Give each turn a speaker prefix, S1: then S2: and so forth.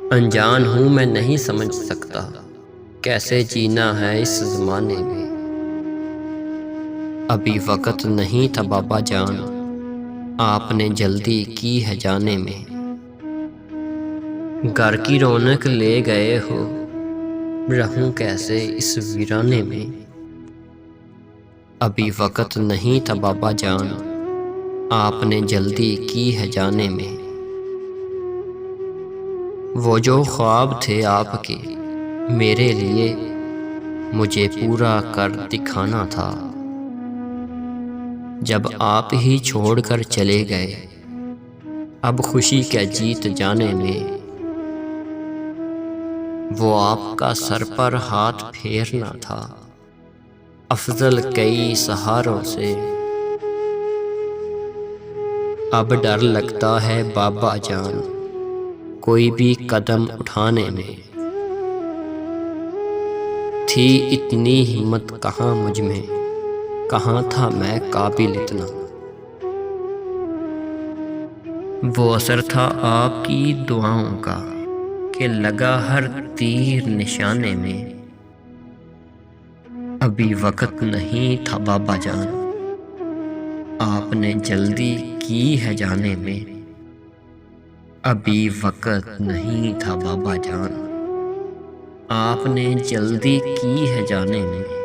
S1: अनजान हूँ मैं, नहीं समझ सकता कैसे जीना है इस ज़माने में। अभी वक़्त नहीं था बाबा जान, आपने जल्दी की है जाने में। घर की रौनक ले गए हो, रहूं कैसे इस वीराने में। अभी वक़्त नहीं था बाबा जान, आपने जल्दी की है जाने में। वो जो ख्वाब थे आपके मेरे लिए, मुझे पूरा कर दिखाना था। जब आप ही छोड़कर चले गए, अब खुशी क्या जीत जाने में। वो आपका सर पर हाथ फेरना था, अफजल कई सहारों से। अब डर लगता है बाबा जान, कोई भी कदम उठाने में। थी इतनी हिम्मत कहाँ मुझ में, कहाँ था मैं काबिल इतना। वो असर था आपकी दुआओं का कि लगा हर तीर निशाने में। अभी वक़्त नहीं था बाबा जान, आपने जल्दी की है जाने में। अभी वक़्त नहीं था बाबा जान, आपने जल्दी की है जाने में।